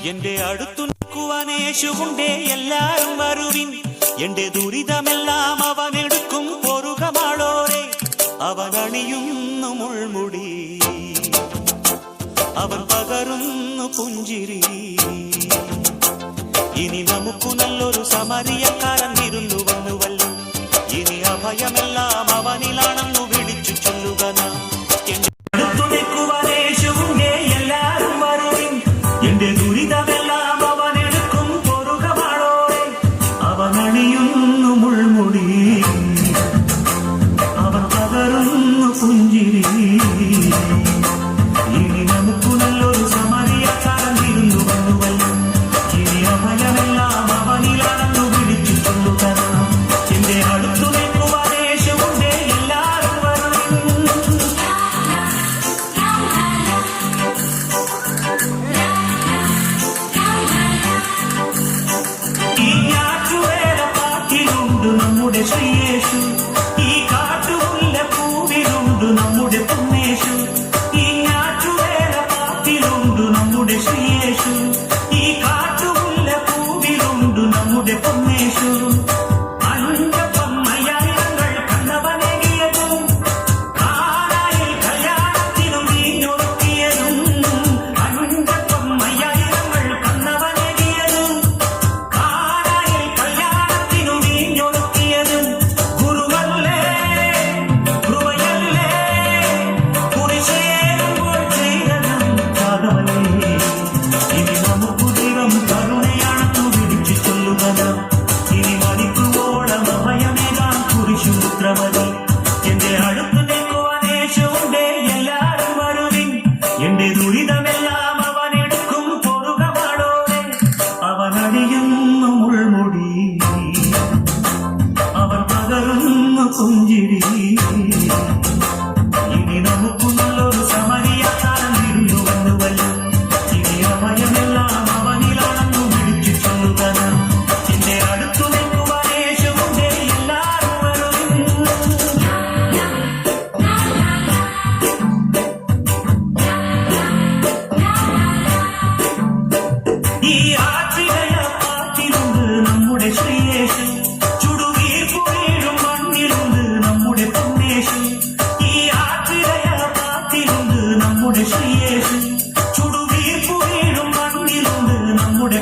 എന്റെ അടുത്തു നിൽക്കുവാൻ യേശുവുണ്ടേ, എല്ലാരും വരുവിൻ. എന്റെ ദുരിതമെല്ലാം അവനെടുക്കും പൊറുകമാളോരെ. അവൻ അണിയുന്നു മുൾമുടി, അവൻ പകരുന്നു പുഞ്ചിരി. ഇനി നമുക്ക് നല്ലൊരു സമരിയക്കാരൻ വിരുന്നു വന്നുവല്ലോ. ഇനി അഭയമെല്ലാം അവനിലാണെന്നു വിളിച്ചു ചൊല്ലുക നാം. എന്റെ അടുത്തു നിൽക്കുവാൻ യേശുവുണ്ടേ, എല്ലാരും വരുവിൻ. എന്റെ ദുരിതമെല്ലാം അവനെടുക്കും പൊറുകമാളോരെ. അവൻ അണിയുന്നു മുൾമുടി, അവൻ പകരുന്നു പുഞ്ചിരി. ഇനി നമുക്ക് നല്ലൊരു സമരിയക്കാരൻ വിരുന്നു വന്നുവല്ലോ. ഇനി അഭയമെല്ലാം അവനിലാണെന്നു വിളിച്ചു ചൊല്ലുക നാം. എന്റെ അടുത്തു നിൽക്കുവാൻ യേശുവുണ്ടേ, എല്ലാരും വരുവിൻ. ഈ ഞാറ്റുവേല പാട്ടിലുണ്ട് നമ്മുടെ ശ്രീയേശു. ഈ കാട്ടുമുല്ല പൂവിലുണ്ട് നമ്മുടെ പൊന്നേശു. ഈ ഞാറ്റുവേല പാട്ടിലുണ്ട് നമ്മുടെ ശ്രീയേശു. ഈ കാട്ടുമുല്ല പൂവിലുണ്ട് നമ്മുടെ പൊന്നേശു. അഞ്ചപ്പമ്മയായിരങ്ങൾ കണ്ടവനെകിയതും കാനായിൽ കല്യാണത്തിനും വീഞ്ഞൊടുക്കിയതും. അഞ്ചപ്പമ്മയായിരങ്ങൾ കണ്ടവനെകിയതും കാനായിൽ കല്യാണത്തിനും വീഞ്ഞൊടുക്കിയതും. ഗുരുവല്ലേ കൃപയല്ലേ കുരിശേറുമ്പോൾ ചെയ്തതും ത്യാഗമല്ലേ. ഇനി നമുക്ക് ദൈവം കരുണയാണെന്നു വിളിച്ചു ചൊല്ലുക നാം. ഇനി മരിക്കുവോളം അഭയമേകാം കുരിശുപുത്രമതി. എന്റെ അടുത്ത് നിൽക്കുവാൻ യേശുവുണ്ടേ, എല്ലാരും വരുവിൻ. എന്റെ ദുരിതമെല്ലാം അവനെടുക്കും പൊറുകമാളോരെ. അവൻ അണിയുന്നു മുൾമുടി, അവൻ പകരുന്നു പുഞ്ചിരി. ഇനി നമുക്ക് നല്ലൊരു സമരിയക്കാരൻ വിരുന്നു വന്നുവല്ലോ. ഇനി അഭയമെല്ലാം അവനിലാണെന്നു വിളിച്ചു ചൊല്ലുക നാം. എന്റെ അടുത്തു നിൽക്കുവാൻ യേശുവുണ്ടേ, എല്ലാരും വരുവിൻ. ഈ ആറ്റിടയ പാട്ടിലുണ്ട് നമ്മുടെ ശ്രീയേശു. ചുടുവീർപ്പു വീഴും മണ്ണിലുണ്ട് നമ്മുടെ പൊന്നേശു. ഈ ആറ്റിടയ പാട്ടിലുണ്ട് നമ്മുടെ ശ്രീയേശു. ചുടുവീർപ്പു വീഴും മണ്ണിലുണ്ട് നമ്മുടെ